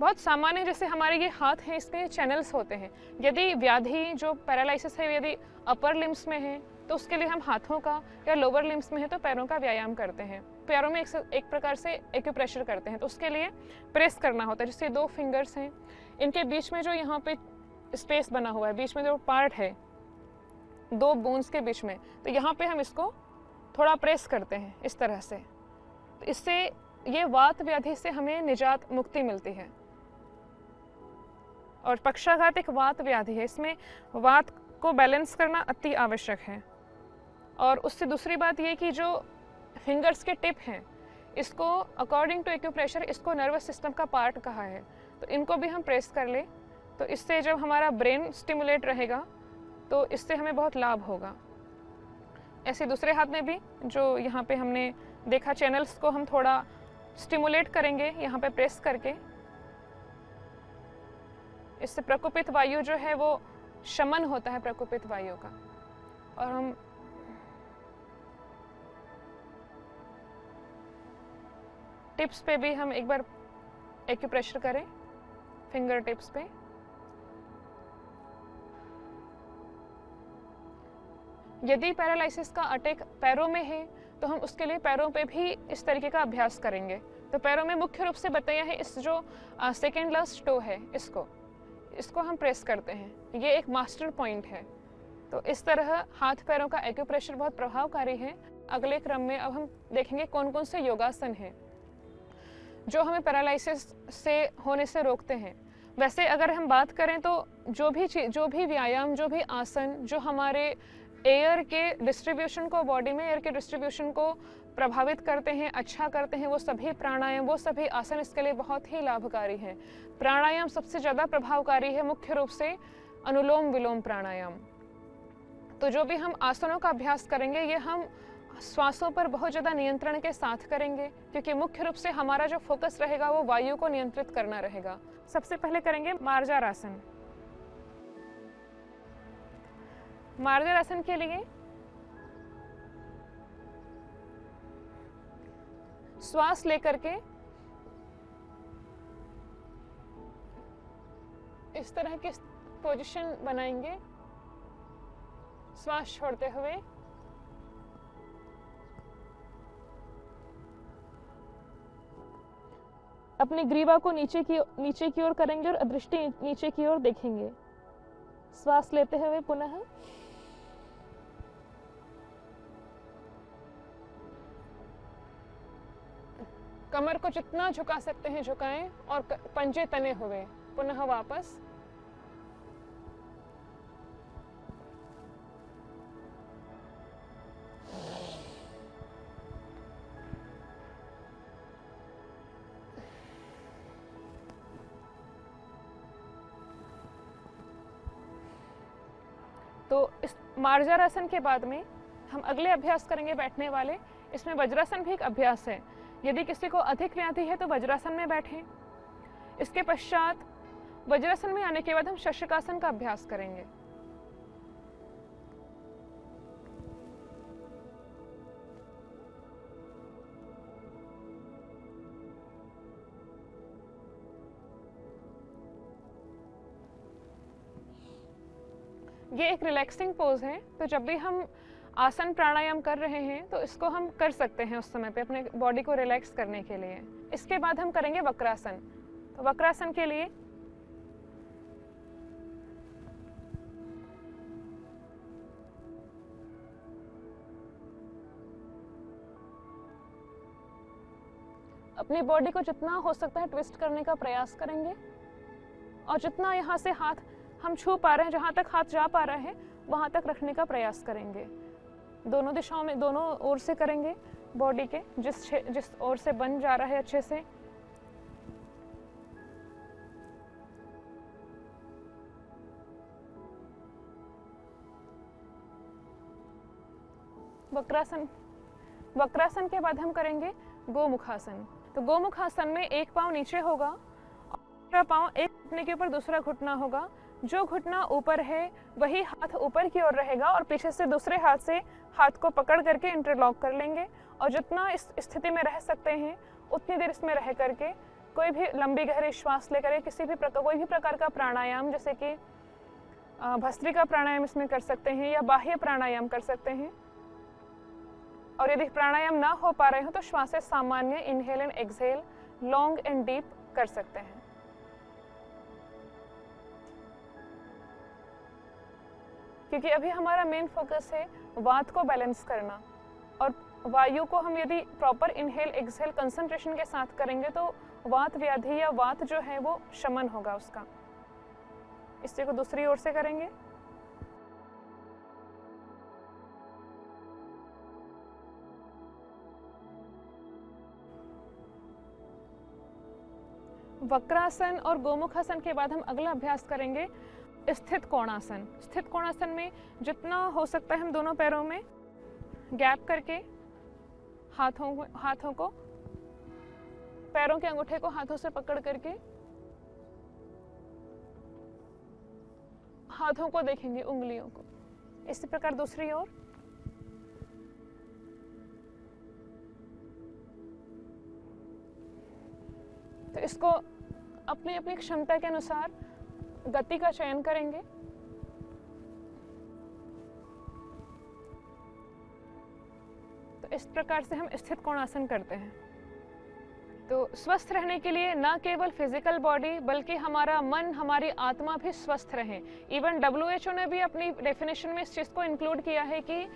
बहुत सामान्य, जैसे हमारे ये हाथ हैं, इसके चैनल्स होते हैं। यदि व्याधि जो पैरालिसिस है यदि अपर लिम्स में है तो उसके लिए हम हाथों का, या लोअर लिम्स में है तो पैरों का व्यायाम करते हैं। पैरों में एक प्रकार से एक्यूप्रेशर करते हैं, तो उसके लिए प्रेस करना होता है। जैसे 2 फिंगर्स हैं, इनके बीच में जो यहाँ पे स्पेस बना हुआ है, बीच में जो पार्ट है 2 बोन्स के बीच में, तो यहाँ पे हम इसको थोड़ा प्रेस करते हैं इस तरह से। तो इससे ये वात व्याधि से हमें निजात मुक्ति मिलती है। और पक्षाघात एक वात व्याधि है, इसमें वात को बैलेंस करना अति आवश्यक है। और उससे दूसरी बात ये कि जो फिंगर्स के टिप हैं, इसको अकॉर्डिंग टू एक्यूप्रेशर इसको नर्वस सिस्टम का पार्ट कहा है, तो इनको भी हम प्रेस कर ले, तो इससे जब हमारा ब्रेन स्टिमुलेट रहेगा तो इससे हमें बहुत लाभ होगा। ऐसे दूसरे हाथ में भी जो यहाँ पे हमने देखा, चैनल्स को हम थोड़ा स्टिमुलेट करेंगे यहाँ पे प्रेस करके, इससे प्रकोपित वायु जो है वो शमन होता है प्रकोपित वायु का। और हम टिप्स पे भी हम एक बार एक्यूप्रेशर करें, फिंगर टिप्स पे। यदि पैरालिसिस का अटैक पैरों में है तो हम उसके लिए पैरों पे भी इस तरीके का अभ्यास करेंगे। तो पैरों में मुख्य रूप से बताया है, इस जो सेकेंड लास्ट टो है इसको हम प्रेस करते हैं, ये एक मास्टर पॉइंट है। तो इस तरह हाथ पैरों का एक्यूप्रेशर बहुत प्रभावकारी है। अगले क्रम में अब हम देखेंगे कौन कौन से योगासन हैं जो हमें पैरालिसिस से होने से रोकते हैं। वैसे अगर हम बात करें तो जो भी व्यायाम, जो भी आसन जो हमारे एयर के डिस्ट्रीब्यूशन को, बॉडी में एयर के डिस्ट्रीब्यूशन को प्रभावित करते हैं, अच्छा करते हैं, वो सभी प्राणायाम, वो सभी आसन इसके लिए बहुत ही लाभकारी हैं। प्राणायाम सबसे ज़्यादा प्रभावकारी है, मुख्य रूप से अनुलोम विलोम प्राणायाम। तो जो भी हम आसनों का अभ्यास करेंगे ये हम श्वासों पर बहुत ज़्यादा नियंत्रण के साथ करेंगे, क्योंकि मुख्य रूप से हमारा जो फोकस रहेगा वो वायु को नियंत्रित करना रहेगा। सबसे पहले करेंगे मार्जार आसन। मार्जार आसन के लिए श्वास लेकर के इस तरह की पोजीशन बनाएंगे, श्वास छोड़ते हुए। अपनी ग्रीवा को नीचे की ओर करेंगे और दृष्टि नीचे की ओर देखेंगे। श्वास लेते हुए पुनः कमर को जितना झुका सकते हैं झुकाएं और पंजे तने हुए, पुनः वापस। तो इस मार्जार आसन के बाद में हम अगले अभ्यास करेंगे बैठने वाले। इसमें वज्रासन भी एक अभ्यास है। यदि किसी को अधिक व्याधि है तो वज्रासन में बैठें। इसके पश्चात वज्रासन में आने के बाद हम शशकासन का अभ्यास करेंगे। ये एक रिलैक्सिंग पोज है, तो जब भी हम आसन प्राणायाम कर रहे हैं तो इसको हम कर सकते हैं उस समय पे अपने बॉडी को रिलैक्स करने के लिए। इसके बाद हम करेंगे वक्रासन। तो वक्रासन के लिए अपनी बॉडी को जितना हो सकता है ट्विस्ट करने का प्रयास करेंगे और जितना यहाँ से हाथ हम छू पा रहे हैं, जहाँ तक हाथ जा पा रहा है वहाँ तक रखने का प्रयास करेंगे। दोनों दिशाओं में, दोनों ओर से करेंगे बॉडी के, जिस ओर से बन जा रहा है अच्छे से। वक्रासन के बाद हम करेंगे गोमुखासन। तो गोमुखासन में एक पाँव नीचे होगा और दूसरा पाँव एक घुटने के ऊपर दूसरा घुटना होगा। जो घुटना ऊपर है वही हाथ ऊपर की ओर रहेगा और पीछे से दूसरे हाथ से हाथ को पकड़ करके इंटरलॉक कर लेंगे और जितना इस स्थिति में रह सकते हैं उतनी देर इसमें रह करके कोई भी लंबी गहरी श्वास लेकर किसी भी प्रकार कोई भी प्रकार का प्राणायाम, जैसे कि भस्त्रिका प्राणायाम इसमें कर सकते हैं या बाह्य प्राणायाम कर सकते हैं। और यदि प्राणायाम ना हो पा रहे हो तो श्वासें सामान्य inhale and exhale, long and deep कर सकते हैं। क्योंकि अभी हमारा मेन फोकस है वात को बैलेंस करना, और वायु को हम यदि प्रॉपर इनहेल एक्सहेल कंसंट्रेशन के साथ करेंगे तो वात व्याधि या वात जो है वो शमन होगा उसका। इसी को दूसरी ओर से करेंगे। वक्रासन और गोमुखासन के बाद हम अगला अभ्यास करेंगे स्थित कोणासन। स्थित कोणासन में जितना हो सकता है हम दोनों पैरों में गैप करके हाथों को पैरों के अंगूठे को हाथों से पकड़ करके हाथों को देखेंगे, उंगलियों को। इसी प्रकार दूसरी ओर। तो इसको अपनी अपनी क्षमता के अनुसार गति का चयन करेंगे। तो इस प्रकार से हम स्थित कोणासन करते हैं। तो स्वस्थ रहने के लिए न केवल फिजिकल बॉडी बल्कि हमारा मन, हमारी आत्मा भी स्वस्थ रहे। इवन WHO ने भी अपनी डेफिनेशन में इस चीज़ को इंक्लूड किया है कि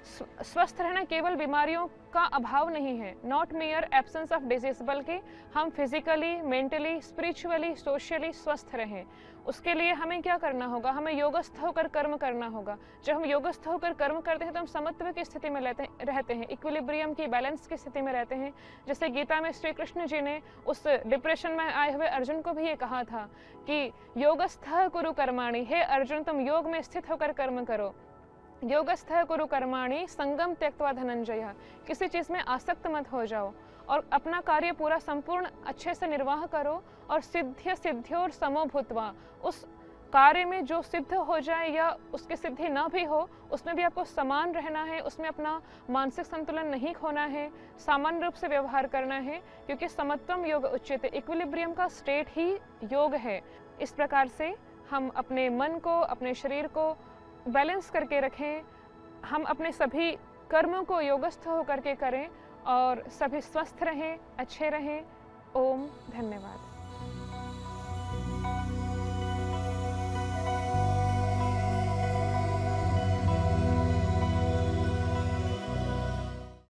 स्वस्थ रहना केवल बीमारियों का अभाव नहीं है, not mayor absence of disease, बल्कि हम फिजिकली, मेंटली, स्पिरिचुअली, सोशली स्वस्थ रहें। उसके लिए हमें क्या करना होगा? हमें योगस्थ होकर कर्म करना होगा। जब हम योगस्थ होकर कर्म करते हैं तो हम समत्व की स्थिति में रहते हैं, इक्विलिब्रियम की, बैलेंस की स्थिति में रहते हैं। जैसे गीता में श्री कृष्ण जी ने उस डिप्रेशन में आए हुए अर्जुन को भी ये कहा था कि योगस्थ कुरु कर्माणि, हे अर्जुन तुम योग में स्थित होकर कर्म करो। योगस्थ कुरु कर्माणि संगम त्यक्त्वा धनंजय, किसी चीज़ में आसक्त मत हो जाओ और अपना कार्य पूरा संपूर्ण अच्छे से निर्वाह करो। और सिद्ध्योर समो भूत्वा, उस कार्य में जो सिद्ध हो जाए या उसकी सिद्धि ना भी हो उसमें भी आपको समान रहना है, उसमें अपना मानसिक संतुलन नहीं खोना है, सामान्य रूप से व्यवहार करना है, क्योंकि समत्वम योग उच्यते, इक्विलिब्रियम का स्टेट ही योग है। इस प्रकार से हम अपने मन को, अपने शरीर को बैलेंस करके रखें। हम अपने सभी कर्मों को योगस्थ होकर के करें और सभी स्वस्थ रहें, अच्छे रहें। ओम धन्यवाद।